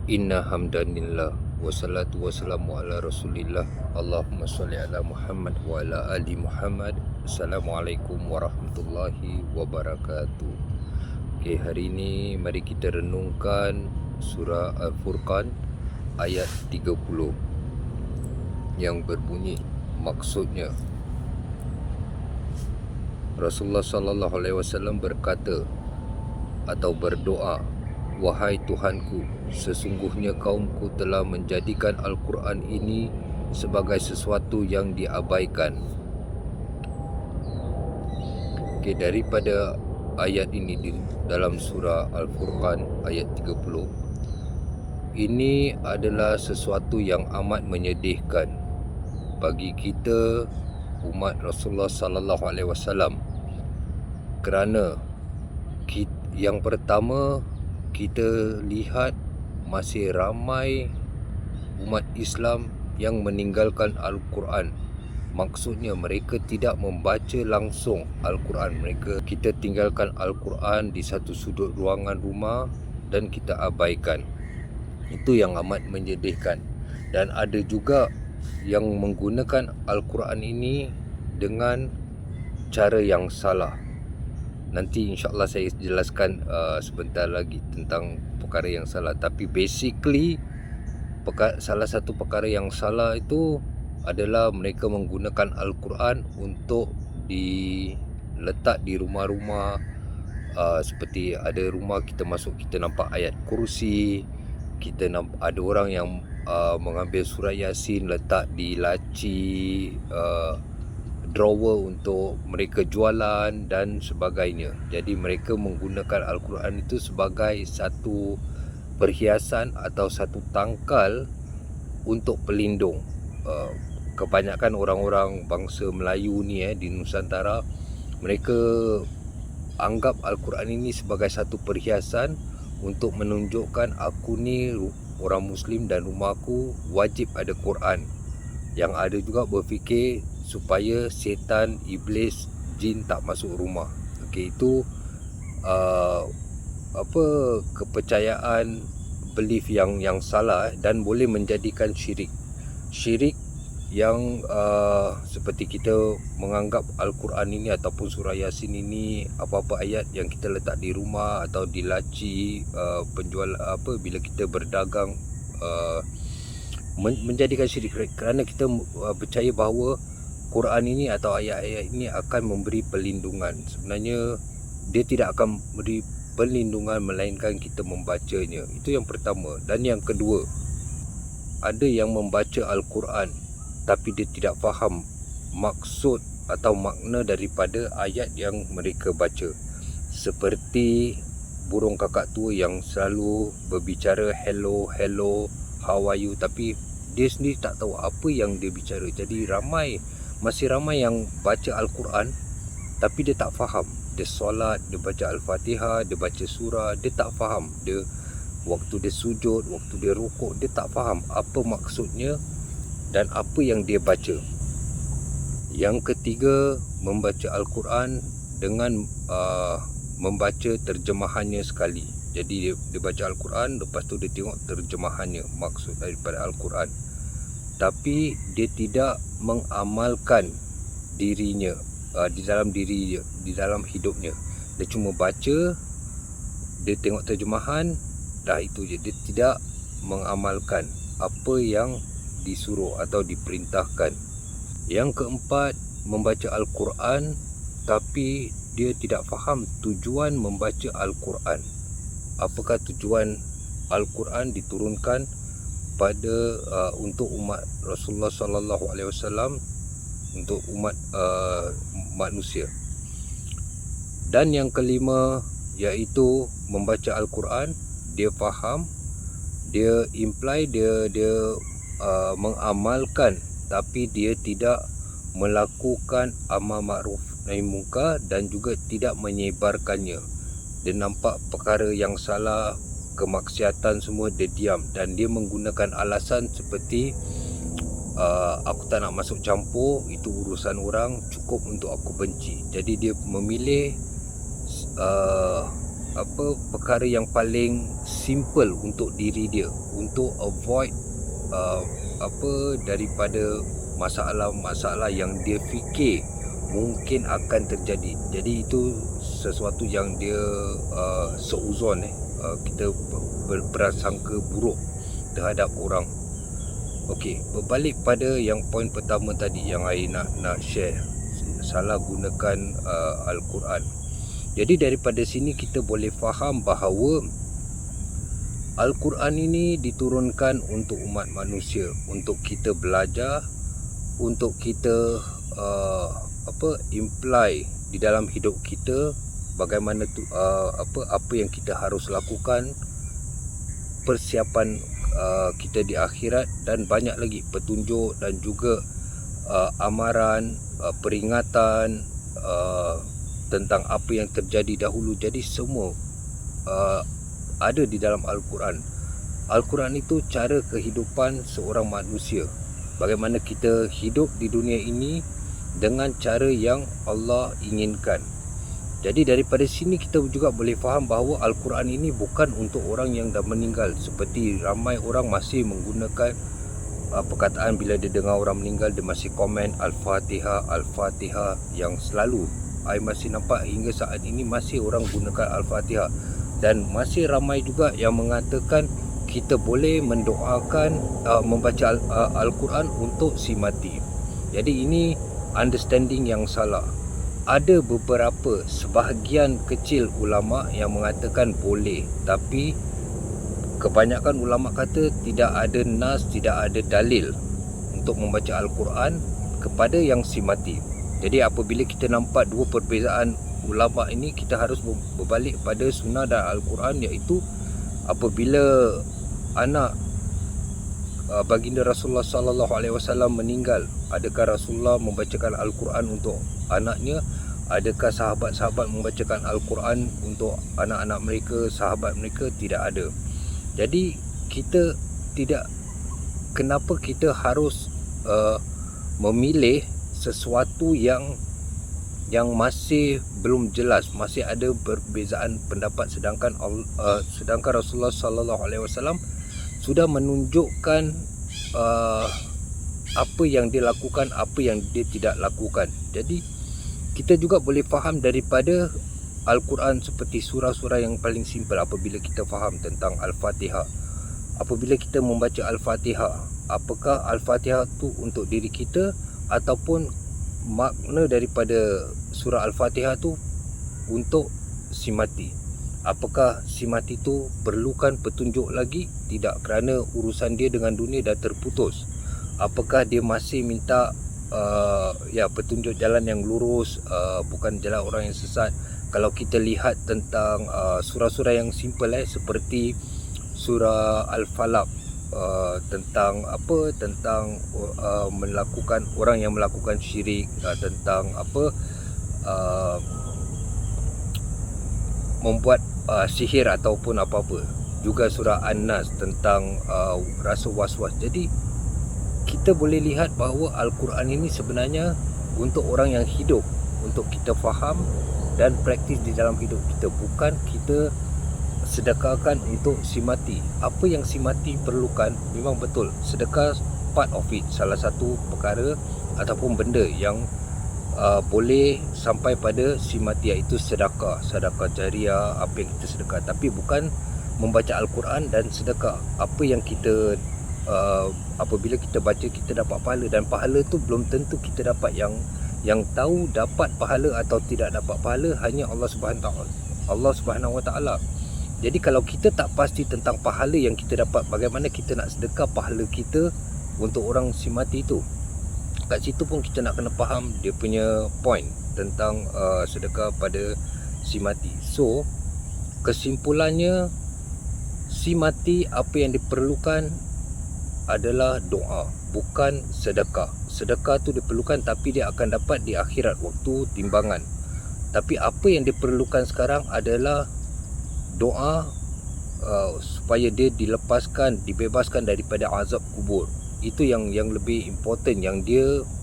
Inna hamdanillah wassalatu wassalamu ala rasulillah. Allahumma salli ala Muhammad wa ala ali Muhammad. Assalamualaikum warahmatullahi wabarakatuh. Okay, hari ini mari kita renungkan surah Al-Furqan ayat 30 yang berbunyi, maksudnya Rasulullah sallallahu alaihi wasallam berkata atau berdoa, "Wahai Tuhanku, sesungguhnya kaumku telah menjadikan Al-Quran ini sebagai sesuatu yang diabaikan." Okay, daripada ayat ini di dalam surah Al-Furqan ayat 30, ini adalah sesuatu yang amat menyedihkan bagi kita umat Rasulullah sallallahu alaihi wasallam, kerana yang pertama, kita lihat masih ramai umat Islam yang meninggalkan Al-Quran. Maksudnya mereka tidak membaca langsung Al-Quran. Kita tinggalkan Al-Quran di satu sudut ruangan rumah dan kita abaikan. Itu yang amat menyedihkan. Dan ada juga yang menggunakan Al-Quran ini dengan cara yang salah. Nanti insyaAllah saya jelaskan sebentar lagi tentang perkara yang salah. Tapi basically, salah satu perkara yang salah itu adalah mereka menggunakan Al-Quran untuk diletak di rumah-rumah. Seperti ada rumah kita masuk, kita nampak ayat kursi. Kita nampak ada orang yang mengambil surah Yasin letak di laci, drawer untuk mereka jualan dan sebagainya. Jadi mereka menggunakan Al-Quran itu sebagai satu perhiasan atau satu tangkal untuk pelindung. Kebanyakan orang-orang bangsa Melayu ni di Nusantara, mereka anggap Al-Quran ini sebagai satu perhiasan untuk menunjukkan aku ni orang Muslim dan rumahku wajib ada Quran. Yang ada juga berfikir supaya setan, iblis, jin tak masuk rumah. Okey, itu kepercayaan, belief yang salah dan boleh menjadikan syirik. Syirik yang seperti kita menganggap Al-Quran ini ataupun surah Yasin ini, apa-apa ayat yang kita letak di rumah atau di laci penjual bila kita berdagang, menjadikan syirik, kerana kita percaya bahawa Quran ini atau ayat-ayat ini akan memberi perlindungan. Sebenarnya dia tidak akan memberi perlindungan melainkan kita membacanya. Itu yang pertama. Dan yang kedua, ada yang membaca Al-Quran tapi dia tidak faham maksud atau makna daripada ayat yang mereka baca. Seperti burung kakak tua yang selalu berbicara hello, hello, how are you, tapi dia sendiri tak tahu apa yang dia bicara. Jadi masih ramai yang baca Al-Quran tapi dia tak faham. Dia solat, dia baca Al-Fatihah, dia baca surah, dia tak faham. Dia waktu dia sujud, waktu dia rukuk, dia tak faham apa maksudnya dan apa yang dia baca. Yang ketiga, membaca Al-Quran dengan membaca terjemahannya sekali. Jadi dia baca Al-Quran, lepas tu dia tengok terjemahannya, maksud daripada Al-Quran. Tapi dia tidak mengamalkan dirinya di dalam hidupnya. Dia cuma baca, dia tengok terjemahan, dah itu je. Dia tidak mengamalkan apa yang disuruh atau diperintahkan. Yang keempat, membaca Al-Quran tapi dia tidak faham tujuan membaca Al-Quran. Apakah tujuan Al-Quran diturunkan pada untuk umat Rasulullah sallallahu alaihi wasallam, untuk umat manusia. Dan yang kelima, iaitu membaca Al-Quran, dia faham, dia imply, dia mengamalkan, tapi dia tidak melakukan amal makruf nahi munkar dan juga tidak menyebarkannya. Dia nampak perkara yang salah, kemaksiatan semua, dia diam dan dia menggunakan alasan seperti aku tak nak masuk campur, itu urusan orang, cukup untuk aku benci. Jadi dia memilih perkara yang paling simple untuk diri dia, untuk avoid daripada masalah-masalah yang dia fikir mungkin akan terjadi. Jadi itu sesuatu yang dia seuzon kita berprasangka buruk terhadap orang. Okey, berbalik pada yang poin pertama tadi yang saya nak share, salah gunakan Al-Quran. Jadi daripada sini kita boleh faham bahawa Al-Quran ini diturunkan untuk umat manusia, untuk kita belajar, untuk kita imply di dalam hidup kita bagaimana apa yang kita harus lakukan, persiapan kita di akhirat, dan banyak lagi petunjuk dan juga amaran, peringatan tentang apa yang terjadi dahulu. Jadi semua ada di dalam Al-Quran. Al-Quran itu cara kehidupan seorang manusia, bagaimana kita hidup di dunia ini dengan cara yang Allah inginkan. Jadi daripada sini kita juga boleh faham bahawa Al-Quran ini bukan untuk orang yang dah meninggal, seperti ramai orang masih menggunakan perkataan bila dia dengar orang meninggal, dia masih komen Al-Fatihah, Al-Fatihah, yang selalu saya masih nampak hingga saat ini masih orang gunakan Al-Fatihah. Dan masih ramai juga yang mengatakan kita boleh mendoakan membaca Al-Quran untuk si mati. Jadi ini understanding yang salah. Ada beberapa sebahagian kecil ulama yang mengatakan boleh, tapi kebanyakan ulama kata tidak ada nas, tidak ada dalil untuk membaca Al-Quran kepada yang si mati. Jadi apabila kita nampak dua perbezaan ulama ini, kita harus berbalik pada sunnah dan Al-Quran, iaitu apabila anak baginda Rasulullah sallallahu alaihi wasallam meninggal, adakah Rasulullah membacakan Al-Quran untuk anaknya? Adakah sahabat-sahabat membacakan Al-Quran untuk anak-anak mereka, sahabat mereka? Tidak ada. Jadi kita tidak, kenapa kita harus memilih sesuatu yang masih belum jelas, masih ada perbezaan pendapat, sedangkan Rasulullah sallallahu alaihi wasallam sudah menunjukkan apa yang dia lakukan, apa yang dia tidak lakukan. Jadi kita juga boleh faham daripada Al-Quran seperti surah-surah yang paling simple. Apabila kita faham tentang Al-Fatihah, apabila kita membaca Al-Fatihah, apakah Al-Fatihah tu untuk diri kita, ataupun makna daripada surah Al-Fatihah tu untuk si mati? Apakah si mati tu perlukan petunjuk lagi? Tidak, kerana urusan dia dengan dunia dah terputus. Apakah dia masih minta petunjuk jalan yang lurus, bukan jalan orang yang sesat? Kalau kita lihat tentang surah-surah yang simple seperti surah Al-Falaq, tentang melakukan orang yang melakukan syirik, tentang membuat sihir ataupun apa-apa. Juga surah An-Nas tentang rasa was-was. Jadi kita boleh lihat bahawa Al-Quran ini sebenarnya untuk orang yang hidup, untuk kita faham dan praktis di dalam hidup kita, bukan kita sedekahkan untuk si mati. Apa yang si mati perlukan, memang betul, sedekah part of it, salah satu perkara ataupun benda yang boleh sampai pada si mati, iaitu sedekah jariah, apa yang kita sedekah. Tapi bukan membaca Al-Quran dan sedekah. Apa yang kita apabila kita baca, kita dapat pahala, dan pahala tu belum tentu kita dapat. Yang tahu dapat pahala atau tidak dapat pahala hanya Allah Subhanahu Wa Taala. Jadi kalau kita tak pasti tentang pahala yang kita dapat, bagaimana kita nak sedekah pahala kita untuk orang si mati itu? Kat situ pun kita nak kena faham dia punya point tentang sedekah pada si mati. So kesimpulannya, si mati apa yang diperlukan adalah doa, bukan sedekah. Sedekah tu diperlukan, tapi dia akan dapat di akhirat waktu timbangan. Tapi apa yang diperlukan sekarang adalah doa, supaya dia dilepaskan, dibebaskan daripada azab kubur. Itu yang lebih important, yang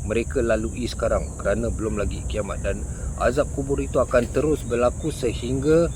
mereka lalui sekarang, kerana belum lagi kiamat. Dan azab kubur itu akan terus berlaku sehingga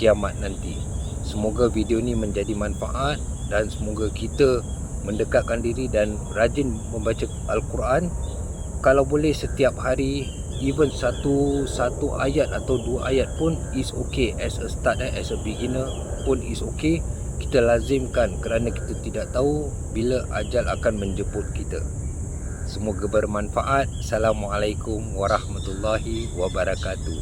kiamat nanti. Semoga video ni menjadi manfaat dan semoga kita mendekatkan diri dan rajin membaca Al-Quran. Kalau boleh setiap hari, even satu ayat atau 2 ayat pun is okay. As a start, as a beginner pun is okay. Kita lazimkan kerana kita tidak tahu bila ajal akan menjemput kita. Semoga bermanfaat. Assalamualaikum warahmatullahi wabarakatuh.